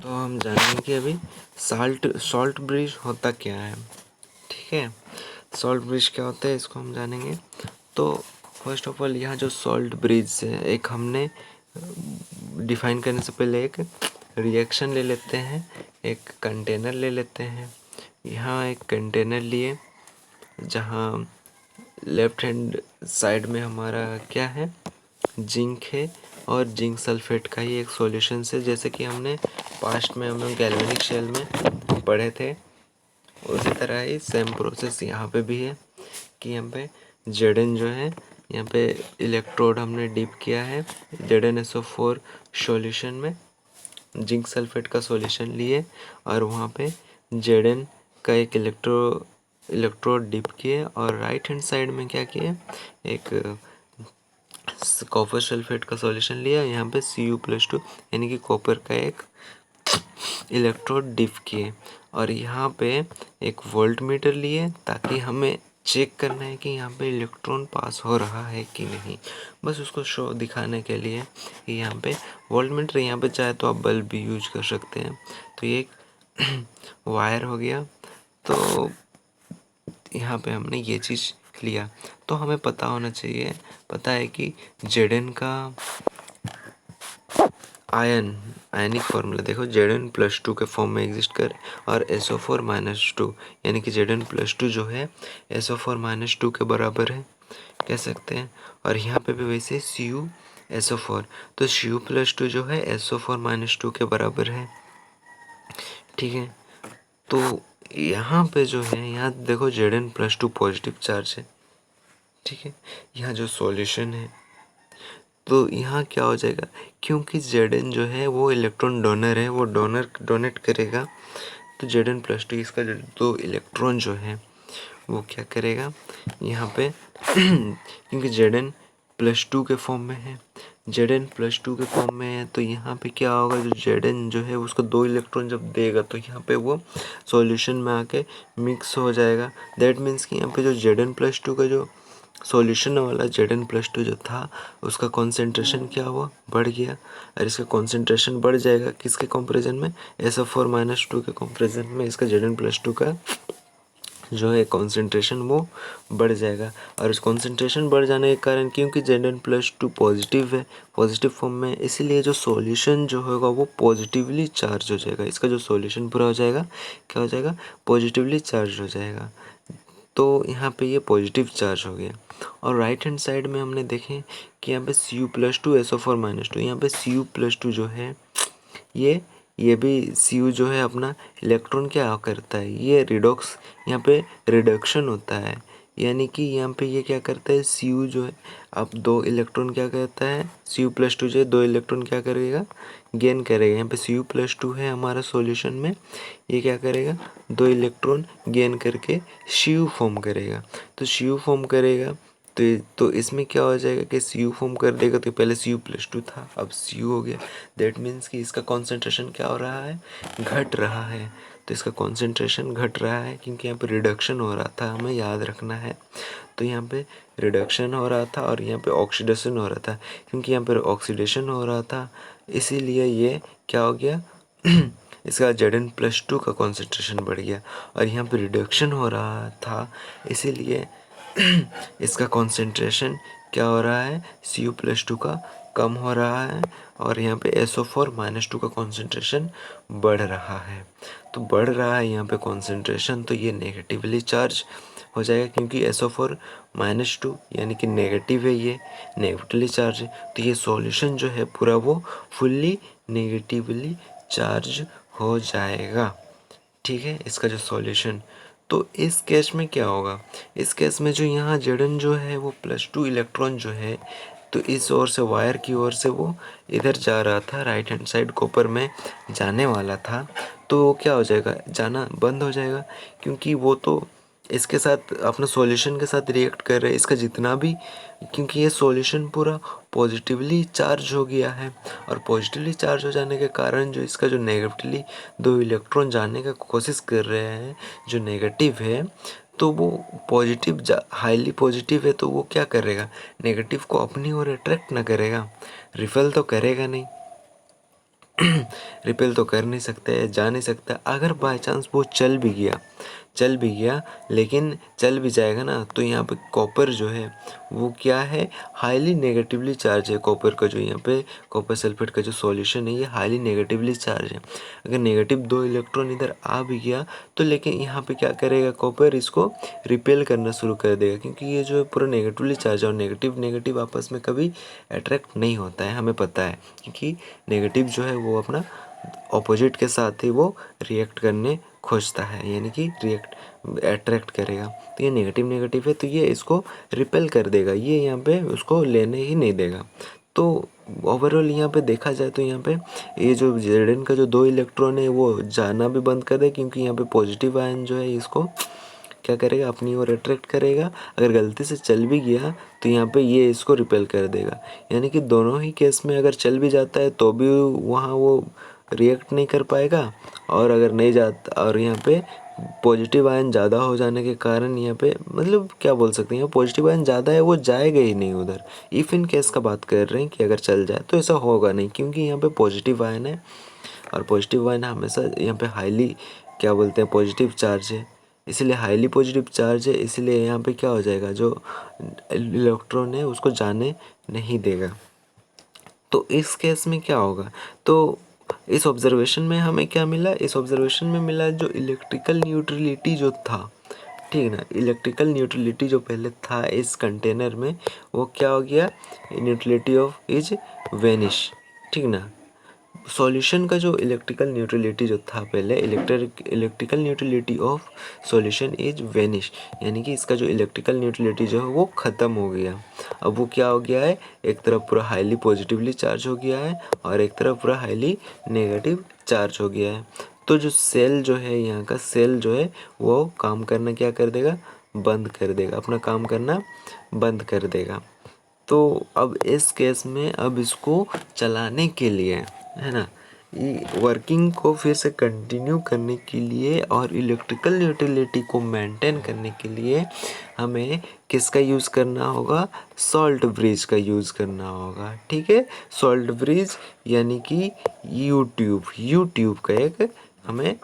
तो हम जानेंगे कि अभी सॉल्ट ब्रिज होता क्या है। ठीक है, सॉल्ट ब्रिज क्या होता है इसको हम जानेंगे। तो फर्स्ट ऑफ ऑल यहाँ जो सॉल्ट ब्रिज है, एक हमने डिफाइन करने से पहले एक रिएक्शन ले लेते हैं, एक कंटेनर ले लेते हैं। यहाँ एक कंटेनर लिए जहाँ लेफ्ट हैंड साइड में हमारा क्या है, जिंक है, और जिंक सल्फेट का ही एक सॉल्यूशन है, जैसे कि हमने पास्ट में हम लोग गैल्वेनिक शेल में पढ़े थे। उसी तरह ही सेम प्रोसेस यहाँ पे भी है कि यहाँ पे Zn जो है, यहाँ पे इलेक्ट्रोड हमने डिप किया है ZnSO4 सॉल्यूशन में, जिंक सल्फेट का सॉल्यूशन लिए, और वहाँ पे Zn का एक इलेक्ट्रोड डिप किए, और राइट हैंड साइड में क्या किए, एक कॉपर सल्फेट का सॉल्यूशन लिया, यहाँ पे Cu+2 यानी कि कॉपर का एक इलेक्ट्रोड डिप किए, और यहाँ पे एक वोल्ट मीटर लिए ताकि हमें चेक करना है कि यहाँ पे इलेक्ट्रॉन पास हो रहा है कि नहीं। बस उसको शो दिखाने के लिए कि यहाँ पे वोल्ट मीटर, यहाँ पे चाहे तो आप बल्ब भी यूज कर सकते हैं। तो ये एक वायर हो गया। तो यहाँ पे हमने ये चीज़ लिया, तो हमें पता होना चाहिए, पता है कि Zn का आयनिक फॉर्मूला देखो, Zn+2 के फॉर्म में एग्जिस्ट कर, और SO4-2 यानी कि Zn+2 जो है SO4-2 के बराबर है, कह सकते हैं। और यहाँ पे भी वैसे CuSO4, तो Cu+2 जो है SO4-2 के बराबर है। ठीक है, तो यहाँ पे जो है, यहाँ देखो Zn+2 पॉजिटिव चार्ज है। ठीक है, यहाँ जो सॉल्यूशन है, तो यहाँ क्या हो जाएगा, क्योंकि Zn जो है वो इलेक्ट्रॉन डोनर है, वो डोनेट करेगा, तो Zn+2 इसका जो इलेक्ट्रॉन जो है वो क्या करेगा यहाँ पे क्योंकि Zn+2 के फॉर्म में है, Zn+2 के फॉर्म में है, तो यहाँ पे क्या होगा, जो Zn जो है उसको 2 इलेक्ट्रॉन जब देगा तो यहाँ पे वो सॉल्यूशन में आके मिक्स हो जाएगा। दैट मीन्स कि यहाँ पे जो Zn+2 का जो सॉल्यूशन वाला Zn+2 जो था, उसका कॉन्सेंट्रेशन क्या हुआ, बढ़ गया, और इसका कॉन्सेंट्रेशन बढ़ जाएगा किसके कंपैरिजन में, SO4-2 के कंपैरिजन में इसका Zn+2 का जो है कॉन्सेंट्रेशन वो बढ़ जाएगा। और इस कॉन्सेंट्रेशन बढ़ जाने के कारण, क्योंकि Zn+2 पॉजिटिव है, पॉजिटिव फॉर्म में, इसीलिए जो सॉल्यूशन जो होगा वो पॉजिटिवली चार्ज हो जाएगा। इसका जो सॉल्यूशन पूरा हो जाएगा, क्या हो जाएगा, पॉजिटिवली चार्ज हो जाएगा। तो यहाँ पे ये पॉजिटिव चार्ज हो गया। और राइट हैंड साइड में हमने देखें कि यहाँ पे Cu+2 SO4-2, यहाँ पे Cu+2 जो है, ये भी Cu जो है अपना इलेक्ट्रॉन क्या करता है, ये रिडॉक्स, यहाँ पे रिडक्शन होता है, यानी कि यहाँ पे ये क्या करता है, Cu जो है अब 2 इलेक्ट्रॉन क्या करता है, Cu+2 जो है 2 इलेक्ट्रॉन क्या करेगा, गेन करेगा। यहाँ पे Cu+2 है हमारा सॉल्यूशन में, ये क्या करेगा, 2 इलेक्ट्रॉन गेन करके Cu फॉर्म करेगा। तो Cu फॉर्म करेगा, तो इसमें क्या हो जाएगा कि Cu फॉर्म कर देगा, तो पहले Cu+2 था, अब Cu हो गया। दैट मीन्स कि इसका कॉन्सेंट्रेशन क्या हो रहा है, घट रहा है। तो इसका कॉन्सेंट्रेशन घट रहा है क्योंकि यहाँ पे रिडक्शन हो रहा था, हमें याद रखना है। तो यहाँ पे रिडक्शन हो रहा था और यहाँ पे ऑक्सीडेशन हो रहा था, क्योंकि यहाँ पे ऑक्सीडेशन हो रहा था, इसीलिए ये क्या हो गया इसका Zn+2 का कॉन्सेंट्रेशन बढ़ गया। और यहाँ पे रिडक्शन हो रहा था, इसीलिए इसका कॉन्सेंट्रेशन क्या हो रहा है, Cu+2 का कम हो रहा है, और यहाँ पे SO4-2 का कॉन्सेंट्रेशन बढ़ रहा है। तो बढ़ रहा है यहाँ पे कॉन्सेंट्रेशन, तो ये नेगेटिवली चार्ज हो जाएगा, क्योंकि SO4-2 यानी कि नेगेटिव है, ये नेगेटिवली चार्ज है, तो ये सॉल्यूशन जो है पूरा वो फुल्ली नेगेटिवली चार्ज हो जाएगा। ठीक है, इसका जो सॉल्यूशन, तो इस केस में क्या होगा, इस केस में जो यहाँ Zn जो है वो +2 इलेक्ट्रॉन जो है, तो इस ओर से वायर की ओर से वो इधर जा रहा था, राइट हैंड साइड कॉपर में जाने वाला था, तो क्या हो जाएगा, जाना बंद हो जाएगा, क्योंकि वो तो इसके साथ अपना सॉल्यूशन के साथ रिएक्ट कर रहे हैं, इसका जितना भी, क्योंकि ये सॉल्यूशन पूरा पॉजिटिवली चार्ज हो गया है, और पॉजिटिवली चार्ज हो जाने के कारण जो इसका जो नेगेटिवली 2 इलेक्ट्रॉन जाने का कोशिश कर रहे हैं, जो नेगेटिव है, तो वो पॉजिटिव हाईली पॉजिटिव है, तो वो क्या करेगा, नेगेटिव को अपनी ओर अट्रैक्ट ना करेगा, रिफल तो करेगा नहीं रिपेल तो कर नहीं सकता है, जा नहीं सकता। अगर बाय चांस वो चल भी गया लेकिन चल भी जाएगा ना, तो यहाँ पे कॉपर जो है वो क्या है, हाईली नेगेटिवली चार्ज है। कॉपर का जो यहाँ पे कॉपर सल्फेट का जो सॉल्यूशन है ये हाईली नेगेटिवली चार्ज है। अगर नेगेटिव 2 इलेक्ट्रॉन इधर आ भी गया तो लेकिन यहाँ पे क्या करेगा, कॉपर इसको रिपेल करना शुरू कर देगा, क्योंकि ये जो है पूरा नेगेटिवली चार्ज है और नेगेटिव नेगेटिव आपस में कभी अट्रैक्ट नहीं होता है, हमें पता है। क्योंकि नेगेटिव जो है वो अपना ऑपोजिट के साथ ही वो रिएक्ट करने खोजता है, यानी कि अट्रैक्ट करेगा। तो ये नेगेटिव नेगेटिव है तो ये इसको रिपेल कर देगा, ये यहाँ पे उसको लेने ही नहीं देगा। तो ओवरऑल यहाँ पे देखा जाए तो यहाँ पे ये जो जेडन का जो 2 इलेक्ट्रॉन है वो जाना भी बंद कर दे, क्योंकि यहाँ पे पॉजिटिव आयन जो है इसको क्या करेगा, अपनी ओर अट्रैक्ट करेगा। अगर गलती से चल भी गया तो यहाँ पे ये इसको रिपेल कर देगा। यानी कि दोनों ही केस में अगर चल भी जाता है तो भी वहाँ वो रिएक्ट नहीं कर पाएगा, और अगर नहीं जाता, और यहाँ पे पॉजिटिव आयन ज़्यादा हो जाने के कारण यहाँ पे मतलब क्या बोल सकते हैं, पॉजिटिव आयन ज़्यादा है वो जाएगा ही नहीं उधर। इफ़ इन केस का बात कर रहे हैं कि अगर चल जाए तो ऐसा होगा नहीं, क्योंकि यहाँ पे पॉजिटिव आयन है और पॉजिटिव आयन हमेशा यहाँ पे हाईली क्या बोलते हैं पॉजिटिव चार्ज है, इसलिए हाईली पॉजिटिव चार्ज है, इसलिए यहाँ पे क्या हो जाएगा, जो इलेक्ट्रॉन है उसको जाने नहीं देगा। तो इस केस में क्या होगा, तो इस ऑब्जर्वेशन में हमें क्या मिला, इस ऑब्जर्वेशन में मिला जो इलेक्ट्रिकल न्यूट्रलिटी जो था, ठीक ना, इलेक्ट्रिकल न्यूट्रलिटी जो पहले था इस कंटेनर में वो क्या हो गया, न्यूट्रलिटी ऑफ इज वेनिश, ठीक ना। सॉल्यूशन का जो इलेक्ट्रिकल न्यूट्रलिटी जो था पहले, electrical neutrality of solution is vanish, यानी कि इसका जो इलेक्ट्रिकल न्यूट्रलिटी जो है वो ख़त्म हो गया। अब वो क्या हो गया है, एक तरफ पूरा हाईली पॉजिटिवली चार्ज हो गया है और एक तरफ पूरा हाईली नेगेटिव चार्ज हो गया है। तो जो सेल जो है, यहाँ का सेल जो है वो काम करना क्या कर देगा, बंद कर देगा, अपना काम करना बंद कर देगा। तो अब इस केस में अब इसको चलाने के लिए, है ना, ये वर्किंग को फिर से कंटिन्यू करने के लिए और इलेक्ट्रिकल न्यूट्रलिटी को मेंटेन करने के लिए हमें किसका यूज़ करना होगा, सॉल्ट ब्रिज का यूज़ करना होगा, ठीक है। सॉल्ट ब्रिज यानी कि यूट्यूब का एक हमें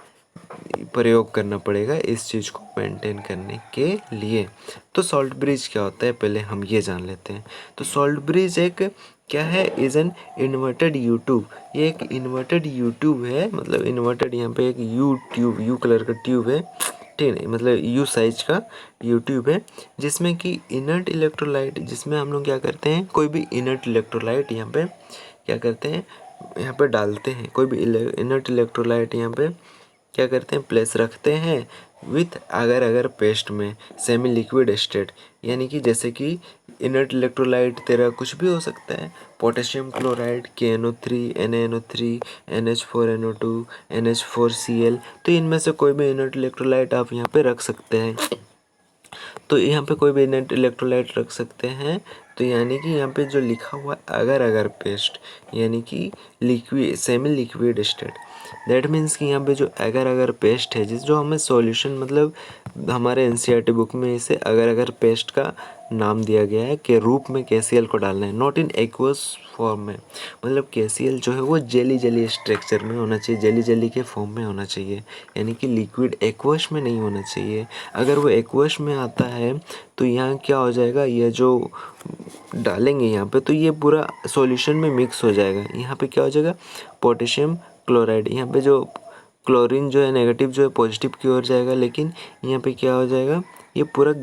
प्रयोग करना पड़ेगा इस चीज़ को मेंटेन करने के लिए। तो सॉल्ट ब्रिज क्या होता है पहले हम ये जान लेते हैं। तो सॉल्ट ब्रिज एक क्या है, इज एन इन्वर्टेड यूट्यूब, ये एक इन्वर्टेड यूट्यूब है, मतलब इन्वर्टेड यहाँ पे एक यू कलर का ट्यूब है, ठीक है, मतलब यू साइज का यूट्यूब है, जिसमें कि इनर्ट इलेक्ट्रोलाइट, जिसमें हम लोग क्या करते हैं, कोई भी इनर्ट इलेक्ट्रोलाइट यहाँ पे क्या करते हैं, यहाँ पे डालते हैं, कोई भी इनर्ट इलेक्ट्रोलाइट यहाँ पे क्या करते हैं, प्लेस रखते हैं विथ अगर पेस्ट में सेमी लिक्विड स्टेट, यानी कि जैसे कि इनर्ट इलेक्ट्रोलाइट तेरा कुछ भी हो सकता है, potassium chloride, KNO3, NaNO3, NH4NO2, NH4Cl, तो इनमें से कोई भी इनर्ट इलेक्ट्रोलाइट आप यहाँ पे रख सकते हैं। तो यहाँ पे कोई भी इनर्ट इलेक्ट्रोलाइट रख सकते हैं। तो यानी कि यहाँ पे जो लिखा हुआ अगर पेस्ट, यानी कि liquid semi liquid state, that means कि यहाँ पे जो अगर पेस्ट है, जिस जो हमें सॉल्यूशन मतलब हमारे NCERT बुक में इसे अगर पेस्ट का नाम दिया गया है के रूप में KCl को डालना है, नॉट इन एक्वस फॉर्म में, मतलब KCl जो है वो जेली स्ट्रक्चर में होना चाहिए, जेली के फॉर्म में होना चाहिए, यानी कि लिक्विड एक्वस में नहीं होना चाहिए। अगर वो एक्वस में आता है तो यहाँ क्या हो जाएगा, ये जो डालेंगे यहाँ पे तो ये पूरा सॉल्यूशन में मिक्स हो जाएगा। यहाँ पे क्या हो जाएगा, पोटेशियम क्लोराइड, यहाँ पे जो क्लोरीन जो है नेगेटिव जो है पॉजिटिव की ओर जाएगा, लेकिन यहाँ पे क्या हो जाएगा, ये पूरा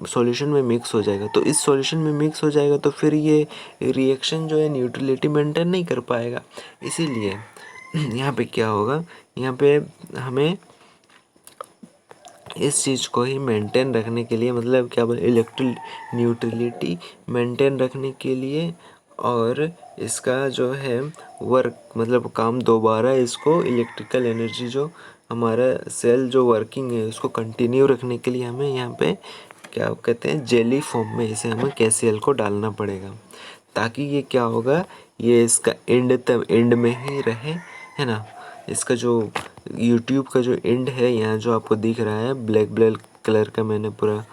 सॉल्यूशन में मिक्स हो जाएगा। तो इस सॉल्यूशन में मिक्स हो जाएगा तो फिर ये रिएक्शन जो है न्यूट्रलिटी मेंटेन नहीं कर पाएगा। इसीलिए यहाँ पे क्या होगा, यहाँ पे हमें इस चीज़ को ही मेंटेन रखने के लिए, मतलब क्या बोले, इलेक्ट्रिक न्यूट्रलिटी मेंटेन रखने के लिए और इसका जो है वर्क मतलब काम दोबारा इसको इलेक्ट्रिकल एनर्जी जो हमारा सेल जो वर्किंग है उसको कंटिन्यू रखने के लिए हमें यहाँ पे क्या कहते हैं, जेली फॉर्म में इसे हमें KCl को डालना पड़ेगा, ताकि ये क्या होगा, ये इसका एंड में ही रहे, है ना। इसका जो यूट्यूब का जो एंड है, यहाँ जो आपको दिख रहा है ब्लैक कलर का मैंने पूरा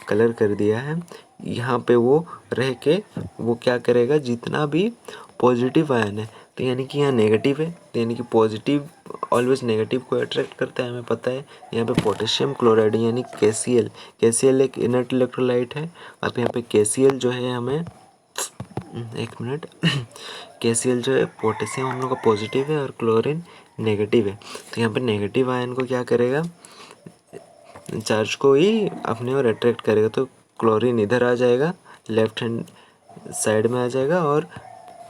कलर कर दिया है, यहाँ पे वो रह के वो क्या करेगा, जितना भी पॉजिटिव आयन है, तो यानी कि यहाँ नेगेटिव है, तो यानी कि पॉजिटिव ऑलवेज नेगेटिव को अट्रैक्ट करता है, हमें पता है। यहाँ पे पोटेशियम क्लोराइड यानी KCl, KCl एक इनर्ट इलेक्ट्रोलाइट है। अब यहाँ पे KCl जो है हमें, एक मिनट, KCl जो है पोटेशियम हम लोग का पॉजिटिव है और क्लोरीन नेगेटिव है। तो यहाँ पे नेगेटिव आयन को क्या करेगा, चार्ज को ही अपने ओर अट्रैक्ट करेगा। तो क्लोरीन इधर आ जाएगा, लेफ्ट हैंड साइड में आ जाएगा, और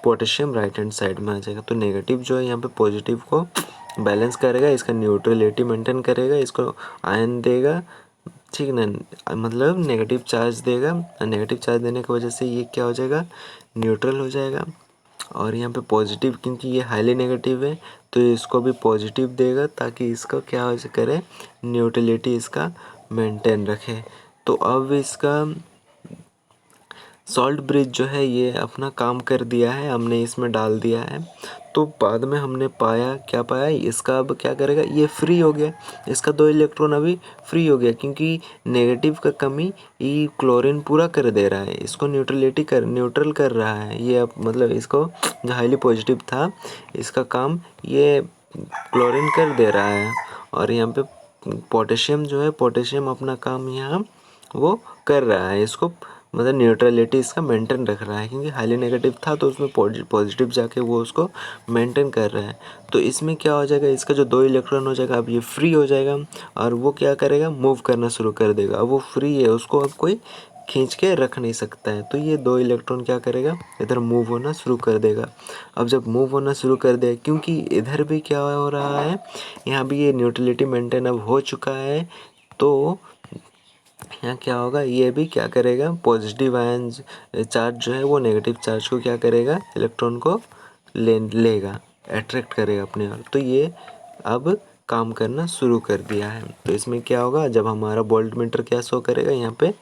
पोटेशियम राइट हैंड साइड में आ जाएगा। तो नेगेटिव जो है यहाँ पे पॉजिटिव को बैलेंस करेगा, इसका न्यूट्रलिटी मेंटेन करेगा, इसको आयन देगा, ठीक ना, मतलब नेगेटिव चार्ज देगा। नेगेटिव चार्ज देने की वजह से ये क्या हो जाएगा, न्यूट्रल हो जाएगा। और यहाँ पे पॉजिटिव, क्योंकि ये हाईली नेगेटिव है तो इसको भी पॉजिटिव देगा, ताकि इसका क्या हो करे, न्यूट्रलिटी इसका मेंटेन रखे। तो अब इसका सॉल्ट ब्रिज जो है ये अपना काम कर दिया है, हमने इसमें डाल दिया है। तो बाद में हमने पाया, क्या पाया, इसका अब क्या करेगा, ये फ्री हो गया, इसका 2 इलेक्ट्रॉन अभी फ्री हो गया, क्योंकि नेगेटिव का कमी ये क्लोरीन पूरा कर दे रहा है, इसको न्यूट्रल कर रहा है ये। अब मतलब इसको जो हाईली पॉजिटिव था, इसका काम ये क्लोरीन कर दे रहा है। और यहाँ पे पोटेशियम जो है, पोटेशियम अपना काम यहाँ वो कर रहा है, इसको मतलब न्यूट्रलिटी इसका मेंटेन रख रहा है, क्योंकि हाईली नेगेटिव था तो उसमें पॉजिटिव जाके वो उसको मेंटेन कर रहा है। तो इसमें क्या हो जाएगा, इसका जो 2 इलेक्ट्रॉन हो जाएगा अब ये फ्री हो जाएगा, और वो क्या करेगा, मूव करना शुरू कर देगा। अब वो फ्री है, उसको अब कोई खींच के रख नहीं सकता है। तो ये 2 इलेक्ट्रॉन क्या करेगा, इधर मूव होना शुरू कर देगा। अब जब मूव होना शुरू कर दे, क्योंकि इधर भी क्या हो रहा है, यहाँ भी ये न्यूट्रलिटी मेंटेन अब हो चुका है, तो यहाँ क्या होगा, ये भी क्या करेगा, पॉजिटिव आयन चार्ज जो है वो नेगेटिव चार्ज को क्या करेगा, इलेक्ट्रॉन को लेगा, अट्रैक्ट करेगा अपने ओर। तो ये अब काम करना शुरू कर दिया है। तो इसमें क्या होगा, जब हमारा वोल्टमीटर क्या शो करेगा, यहाँ पे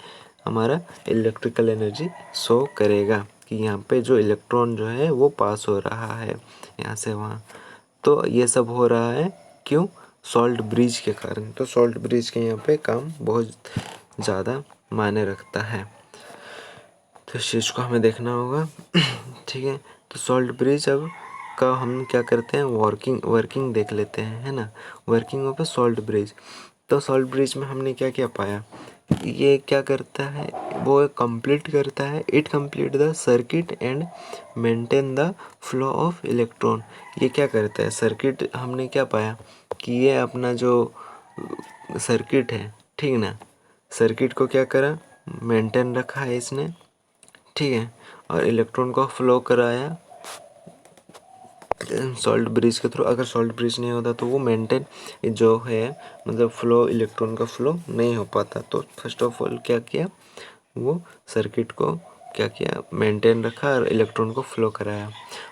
हमारा इलेक्ट्रिकल एनर्जी शो करेगा कि यहाँ पे जो इलेक्ट्रॉन जो है वो पास हो रहा है यहाँ से वहाँ। तो ये सब हो रहा है क्यों, सॉल्ट ब्रिज के कारण। तो सॉल्ट ब्रिज के यहाँ पे काम बहुत ज़्यादा मायने रखता है, तो इस चीज़ को हमें देखना होगा। ठीक है, तो सॉल्ट ब्रिज अब का हम क्या करते हैं, वर्किंग देख लेते हैं, है ना। Working of A salt bridge. तो सॉल्ट ब्रिज में हमने क्या क्या पाया, ये क्या करता है, वो कंप्लीट करता है, it complete the circuit and maintain the flow of electron. ये क्या करता है, सर्किट हमने क्या पाया कि ये अपना जो सर्किट है, ठीक ना, सर्किट को क्या करा, मेंटेन रखा है इसने, ठीक है, और इलेक्ट्रॉन को फ्लो कराया सॉल्ट ब्रिज के थ्रू। अगर सॉल्ट ब्रिज नहीं होता तो वो मेंटेन जो है, मतलब फ्लो, इलेक्ट्रॉन का फ्लो नहीं हो पाता। तो फर्स्ट ऑफ ऑल क्या किया, वो सर्किट को क्या किया, मेंटेन रखा और इलेक्ट्रॉन को फ्लो कराया।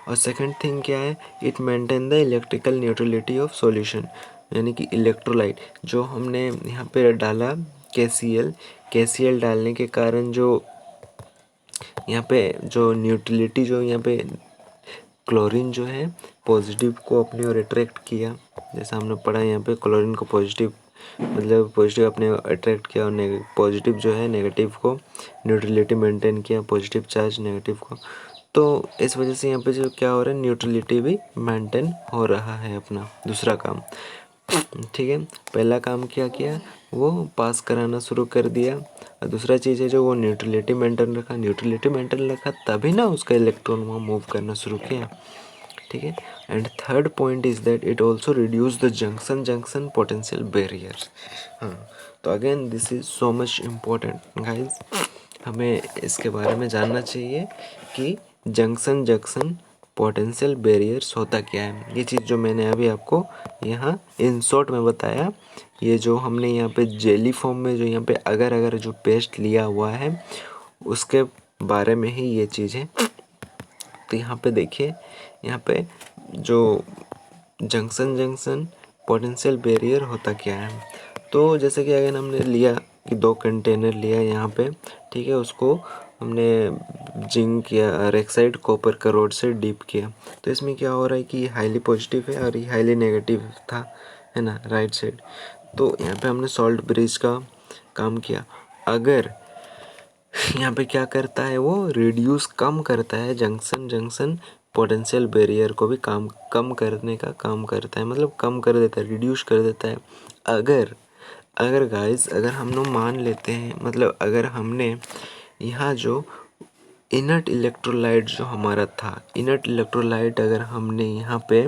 और सेकंड थिंग क्या है, it maintain the electrical neutrality of solution, यानी कि इलेक्ट्रोलाइट जो हमने यहाँ पे डाला KCl डालने के कारण जो यहाँ पे जो न्यूट्रलिटी, जो यहाँ पे क्लोरीन जो है पॉजिटिव को अपनी ओर अट्रैक्ट किया, जैसा हमने पढ़ा यहाँ पे क्लोरीन को पॉजिटिव, मतलब पॉजिटिव अपने अट्रैक्ट किया, और पॉजिटिव जो है नेगेटिव को न्यूट्रलिटी मेंटेन किया, पॉजिटिव चार्ज नेगेटिव को। तो इस वजह से यहाँ पे जो क्या हो रहा है, न्यूट्रलिटी भी मेंटेन हो रहा है अपना दूसरा काम। ठीक है, पहला काम क्या किया, वो पास कराना शुरू कर दिया, और दूसरा चीज़ है जो वो न्यूट्रलिटी मेंटेन रखा तभी ना उसका इलेक्ट्रॉन वहाँ मूव करना शुरू किया। ठीक है, and third point is that it also reduce the junction potential barriers. हाँ, तो again this is so much important guys, हमें इसके बारे में जानना चाहिए कि जंक्शन पोटेंशियल बैरियर्स होता क्या है। ये चीज़ जो मैंने अभी आपको यहाँ इन शॉर्ट में बताया, ये जो हमने यहाँ पे जेली फॉर्म में जो यहाँ पे अगर जो पेस्ट लिया हुआ है उसके बारे में ही ये चीज़ है। तो यहाँ पे देखिए, यहाँ पे जो जंक्शन पोटेंशियल बैरियर होता क्या है। तो जैसे कि अगर हमने लिया कि 2 कंटेनर लिया यहाँ पे, ठीक है, उसको हमने जिंक या रेक्साइड कॉपर का रोड से डीप किया। तो इसमें क्या हो रहा है कि ये हाईली पॉजिटिव है और ये हाईली नेगेटिव था, है ना, राइट साइड। तो यहाँ पे हमने सॉल्ट ब्रिज का काम किया। अगर यहाँ पे क्या करता है, वो रिड्यूस कम करता है जंक्शन पोटेंशियल बैरियर को भी कम करने का काम करता है, मतलब कम कर देता है, रिड्यूस कर देता है। अगर गाइस, अगर हम लोग मान लेते हैं, मतलब अगर हमने यहाँ जो इनर्ट इलेक्ट्रोलाइट जो हमारा था, इनर्ट इलेक्ट्रोलाइट अगर हमने यहाँ पे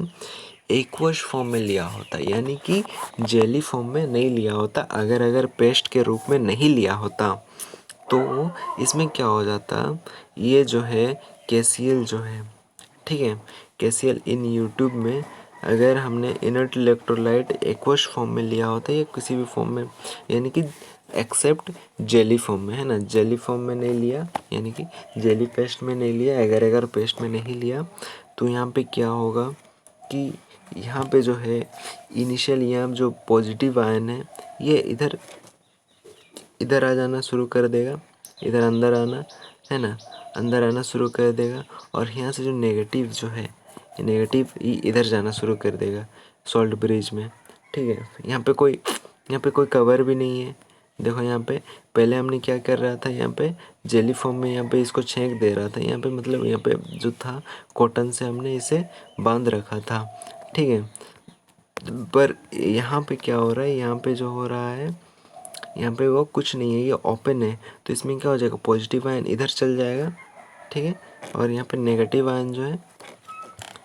एक्वस फॉर्म में लिया होता, यानी कि जेली फॉर्म में नहीं लिया होता, अगर पेस्ट के रूप में नहीं लिया होता, तो इसमें क्या हो जाता, ये जो है KCl जो है, ठीक है, KCl इन यूट्यूब में अगर हमने इनर्ट इलेक्ट्रोलाइट एक्वस फॉर्म में लिया होता या किसी भी फॉर्म में, यानी कि एक्सेप्ट जेली फॉर्म में, है ना, जेली फॉर्म में नहीं लिया, यानी कि जेली पेस्ट में नहीं लिया, अगर पेस्ट में नहीं लिया, तो यहाँ पे क्या होगा कि यहाँ पे जो है इनिशियल यहाँ जो पॉजिटिव आयन है ये इधर आ जाना शुरू कर देगा, इधर अंदर आना, है ना, अंदर आना शुरू कर देगा, और यहाँ से जो नेगेटिव जो है, नेगेटिव इधर जाना शुरू कर देगा सॉल्ट ब्रिज में, ठीक है। यहाँ पे कोई कवर भी नहीं है। देखो यहाँ पे पहले हमने क्या कर रहा था, यहाँ पे जेली फॉर्म में यहाँ पे इसको छेंक दे रहा था, यहाँ पे मतलब यहाँ पे जो था कॉटन से हमने इसे बांध रखा था, ठीक है। पर यहाँ पे क्या हो रहा है, यहाँ पे जो हो रहा है, यहाँ पे वो कुछ नहीं है, ये ओपन है, तो इसमें क्या हो जाएगा, पॉजिटिव आयन इधर चल जाएगा, ठीक है, और यहाँ पे नेगेटिव आयन जो है,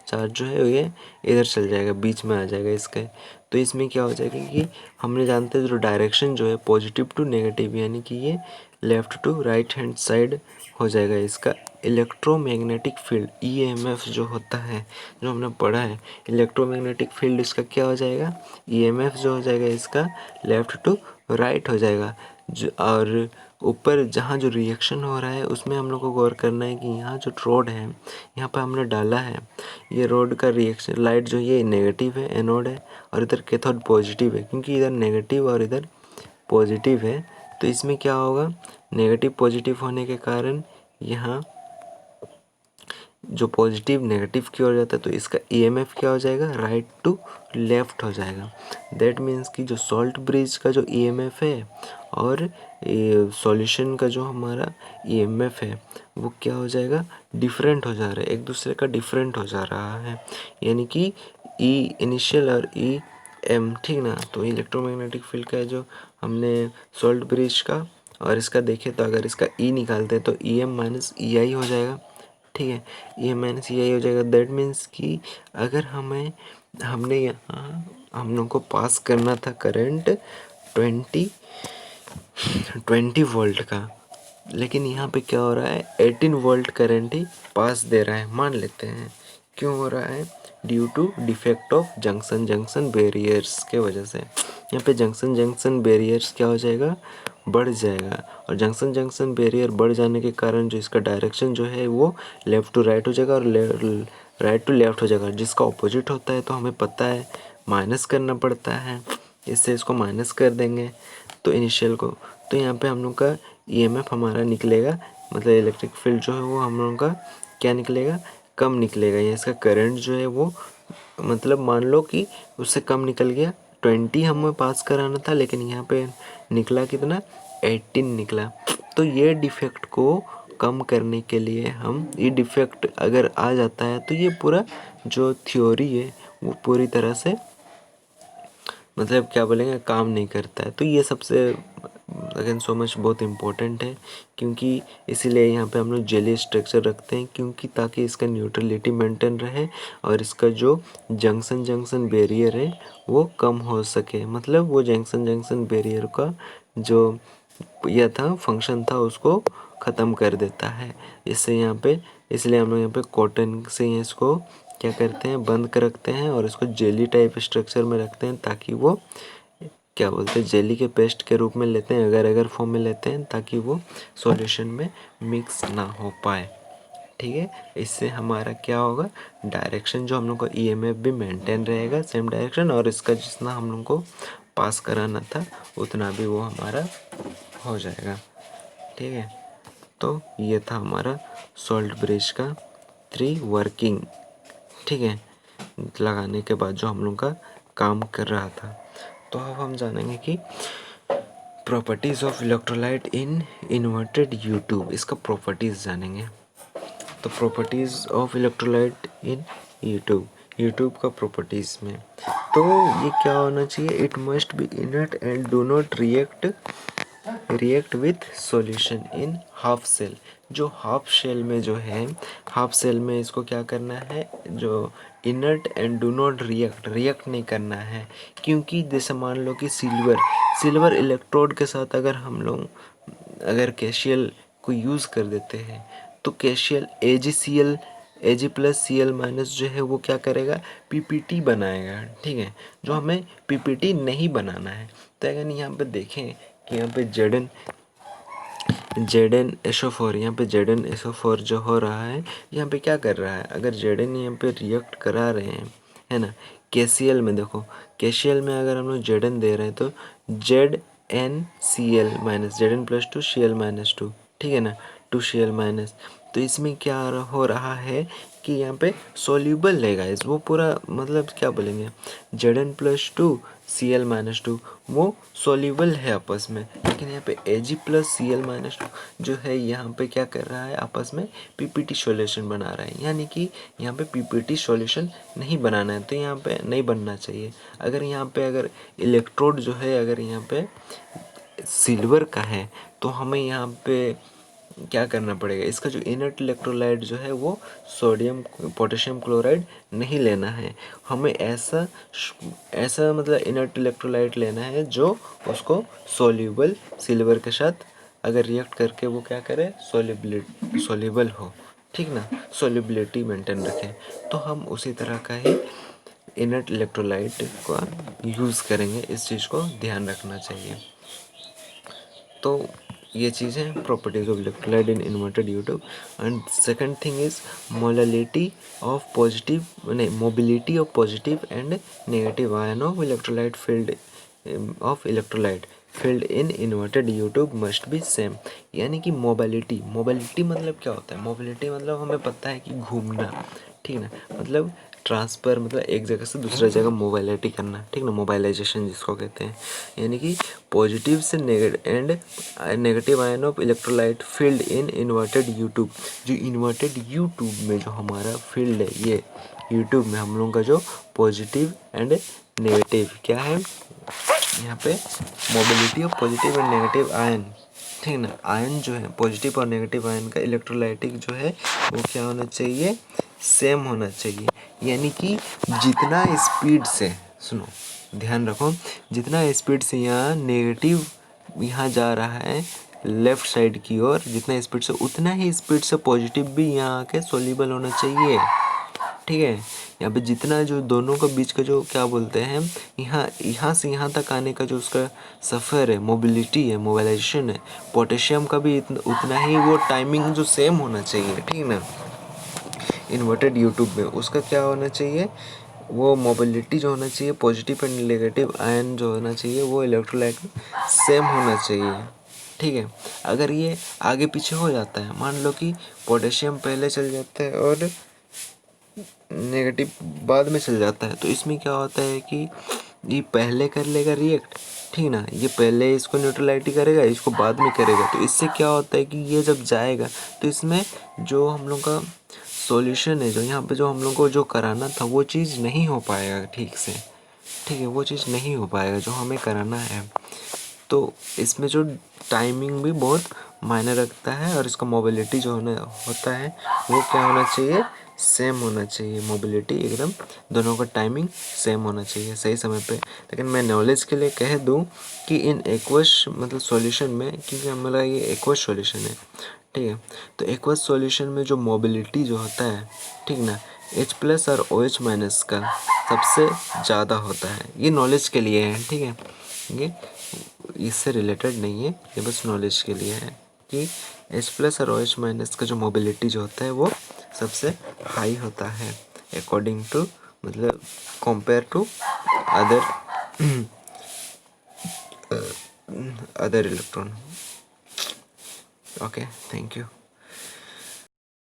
चार्ज जो है ये इधर चल जाएगा, बीच में आ जाएगा इसके। तो इसमें क्या हो जाएगा कि हमने जानते हैं जो डायरेक्शन जो है पॉजिटिव टू नेगेटिव, यानी कि ये left to right hand side हो जाएगा इसका। इलेक्ट्रोमैग्नेटिक फील्ड EMF जो होता है, जो हमने पढ़ा है, इलेक्ट्रोमैग्नेटिक फील्ड इसका क्या हो जाएगा, EMF जो हो जाएगा इसका लेफ़्ट टू राइट हो जाएगा। और ऊपर जहाँ जो रिएक्शन हो रहा है उसमें हम लोग को गौर करना है कि यहाँ जो रोड है, यहाँ पर हमने डाला है, ये रोड का रिएक्शन लाइट जो ये नेगेटिव है, एनोड है, और इधर कैथोड पॉजिटिव है, क्योंकि इधर नेगेटिव और इधर पॉजिटिव है, तो इसमें क्या होगा, नेगेटिव पॉजिटिव होने के कारण यहाँ जो पॉजिटिव नेगेटिव की ओर जाता है, तो इसका EMF क्या हो जाएगा, राइट टू लेफ्ट हो जाएगा। दैट मीन्स कि जो सॉल्ट ब्रिज का जो EMF है और सॉल्यूशन का जो हमारा EMF है वो क्या हो जाएगा, डिफरेंट हो जा रहा है, एक दूसरे का डिफरेंट हो जा रहा है, यानी कि E इनिशियल और EM, ठीक ना। तो इलेक्ट्रोमैग्नेटिक फील्ड का जो हमने सॉल्ट ब्रिज का और इसका देखें, तो अगर इसका E निकालते हैं तो EM माइनस EI हो जाएगा, ठीक है, ये माइनस EI हो जाएगा। दैट मीन्स कि अगर हमने यहाँ हम लोग को पास करना था करंट 20 वोल्ट का, लेकिन यहाँ पे क्या हो रहा है, 18 वोल्ट करंट ही पास दे रहा है, मान लेते हैं। क्यों हो रहा है, due to defect of junction barriers के वजह से। यहाँ पे जंक्शन बैरियर्स क्या हो जाएगा, बढ़ जाएगा, और जंक्शन बैरियर बढ़ जाने के कारण जो इसका डायरेक्शन जो है वो लेफ़्ट टू राइट हो जाएगा और राइट टू लेफ़्ट हो जाएगा। जिसका ऑपोजिट होता है तो हमें पता है माइनस करना पड़ता है, इससे इसको माइनस कर देंगे तो इनिशियल को, तो यहाँ पे हम लोग का EMF हमारा निकलेगा, मतलब इलेक्ट्रिक फील्ड जो है वो हम लोगों का क्या निकलेगा, कम निकलेगा। या इसका करंट जो है वो मतलब मान लो कि उससे कम निकल गया, 20 हमें पास कराना था, लेकिन यहाँ पे निकला कितना, 18 निकला। तो ये डिफेक्ट को कम करने के लिए हम, ये डिफेक्ट अगर आ जाता है तो ये पूरा जो थ्योरी है वो पूरी तरह से मतलब क्या बोलेंगे, काम नहीं करता है। तो ये सबसे अगेन सो मच बहुत इम्पोर्टेंट है, क्योंकि इसीलिए यहाँ पे हम लोग जेली स्ट्रक्चर रखते हैं, क्योंकि ताकि इसका न्यूट्रलिटी मेंटेन रहे और इसका जो जंक्शन बैरियर है वो कम हो सके, मतलब वो जंक्शन बैरियर का जो यह था फंक्शन था उसको ख़त्म कर देता है। इससे यहाँ पे इसलिए हम लोग यहाँ पे कॉटन से इसको क्या करते हैं, बंद कर रखते हैं और इसको जेली टाइप स्ट्रक्चर में रखते हैं, ताकि वो क्या बोलते हैं, जेली के पेस्ट के रूप में लेते हैं, अगर फॉर्म में लेते हैं, ताकि वो सॉल्यूशन में मिक्स ना हो पाए, ठीक है। इससे हमारा क्या होगा, डायरेक्शन जो हम लोग को EMF भी मेंटेन रहेगा सेम डायरेक्शन, और इसका जितना हम लोग को पास कराना था उतना भी वो हमारा हो जाएगा, ठीक है। तो ये था हमारा सॉल्ट ब्रिज का 3 वर्किंग, ठीक है, लगाने के बाद जो हम लोग का काम कर रहा था। तो अब हम जानेंगे कि properties of electrolyte in inverted U tube, इसका प्रॉपर्टीज़ जानेंगे। तो properties of electrolyte in U tube का प्रॉपर्टीज़ में, तो ये क्या होना चाहिए, it must be inert and do not react with solution in half cell. जो हाफ शेल में जो है, हाफ सेल में इसको क्या करना है, जो inert and do not react नहीं करना है, क्योंकि जैसे मान लो कि सिल्वर इलेक्ट्रोड के साथ अगर हम लोग अगर कैशियल को यूज़ कर देते हैं तो कैशियल Ag प्लस Cl माइनस जो है वो क्या करेगा, पीपीटी बनाएगा, ठीक है, जो हमें पीपीटी नहीं बनाना है। तो अगर यहाँ पे देखें कि यहाँ पे ZnSO4 यहाँ पे ZnSO4 जो हो रहा है, यहाँ पे क्या कर रहा है, अगर Zn यहाँ पे रिएक्ट करा रहे हैं, है ना, KCl में देखो, KCl में अगर हम लोग Zn दे रहे हैं तो ZnCl minus Zn plus 2 Cl minus 2, ठीक है ना, 2Cl माइनस, तो इसमें क्या हो रहा है कि यहाँ पे सोल्यूबल है गाइस, वो पूरा मतलब क्या बोलेंगे, Zn प्लस 2 Cl माइनस 2 वो सोल्यूबल है आपस में, लेकिन यहाँ पे Ag प्लस Cl माइनस 2 जो है यहाँ पे क्या कर रहा है, आपस में पीपीटी सॉल्यूशन बना रहा है, यानी कि यहाँ पे पीपीटी सॉल्यूशन नहीं बनाना है, तो यहाँ पे नहीं बनना चाहिए। अगर यहाँ पे अगर इलेक्ट्रोड जो है अगर यहाँ पे सिल्वर का है तो हमें यहाँ पे क्या करना पड़ेगा, इसका जो इनर्ट इलेक्ट्रोलाइट जो है वो पोटेशियम क्लोराइड नहीं लेना है, हमें ऐसा मतलब इनर्ट इलेक्ट्रोलाइट लेना है जो उसको सोल्यूबल सिल्वर के साथ अगर रिएक्ट करके वो क्या करे, सोल्यूबल हो, ठीक ना, सोल्यूबिलिटी मेंटेन रखे, तो हम उसी तरह का ही इनर्ट इलेक्ट्रोलाइट का यूज़ करेंगे, इस चीज़ को ध्यान रखना चाहिए। तो ये चीज़ें properties of electrolyte in inverted YouTube. And second thing is mobility of positive and negative ion of electrolyte field in inverted YouTube must be same. यानी कि मोबिलिटी मतलब क्या होता है, मोबिलिटी मतलब हमें पता है कि घूमना, ठीक ना, मतलब ट्रांसफ़र मतलब एक जगह से दूसरा जगह मोबाइलिटी करना, ठीक ना, मोबाइलाइजेशन जिसको कहते हैं, यानी कि पॉजिटिव से negative ion of electrolyte field in inverted YouTube. जो इन्वर्टेड यूट्यूब में जो हमारा फील्ड है, ये यूट्यूब में हम लोगों का जो पॉजिटिव एंड नेगेटिव क्या है, यहाँ पे mobility of positive and negative ion, ठीक ना, आयन जो है पॉजिटिव और नेगेटिव आयन का इलेक्ट्रोलाइटिक जो है वो क्या होना चाहिए, सेम होना चाहिए। यानी कि जितना स्पीड से, सुनो ध्यान रखो, जितना स्पीड से यहाँ नेगेटिव यहाँ जा रहा है लेफ्ट साइड की ओर, जितना स्पीड से उतना ही स्पीड से पॉजिटिव भी यहाँ आके सोल्यूबल होना चाहिए, ठीक है। यहाँ पे जितना जो दोनों के बीच का जो क्या बोलते हैं, यहाँ से यहाँ तक आने का जो उसका सफ़र है, मोबिलिटी है, मोबाइलाइजेशन है, पोटेशियम का भी उतना ही वो टाइमिंग जो सेम होना चाहिए, ठीक ना। इन्वर्टेड यूट्यूब में उसका क्या होना चाहिए, वो मोबिलिटी जो होना चाहिए, पॉजिटिव एंड नेगेटिव आयन जो होना चाहिए वो इलेक्ट्रोलाइट सेम होना चाहिए, ठीक है। अगर ये आगे पीछे हो जाता है, मान लो कि पोटेशियम पहले चल जाता है और नेगेटिव बाद में चल जाता है, तो इसमें क्या होता है कि ये पहले कर लेगा रिएक्ट, ठीक ना, ये पहले इसको न्यूट्रलाइटी करेगा, इसको बाद में करेगा, तो इससे क्या होता है कि ये जब जाएगा तो इसमें जो हम लोग का सॉल्यूशन है, जो यहाँ पे जो हम लोग को जो कराना था वो चीज़ नहीं हो पाएगा ठीक से, ठीक है, वो चीज़ नहीं हो पाएगा जो हमें कराना है। तो इसमें जो टाइमिंग भी बहुत मायने रखता है, और इसका मोबिलिटी जो होता है वो क्या होना चाहिए, सेम होना चाहिए, मोबिलिटी एकदम दोनों का टाइमिंग सेम होना चाहिए सही समय पे। लेकिन मैं नॉलेज के लिए कह दूं कि इन एक्वस मतलब सॉल्यूशन में, क्योंकि हमारा ये एक्वस सॉल्यूशन है, ठीक है, तो एक्वस सॉल्यूशन में जो मोबिलिटी जो होता है, ठीक ना, H प्लस और OH माइनस का सबसे ज़्यादा होता है। ये नॉलेज के लिए है, ठीक है, ये इससे रिलेटेड नहीं है, ये बस नॉलेज के लिए है कि H प्लस और OH माइनस का जो मोबिलिटी जो होता है वो सबसे हाई होता है अकॉर्डिंग टू मतलब compare to other electron. Okay, thank you.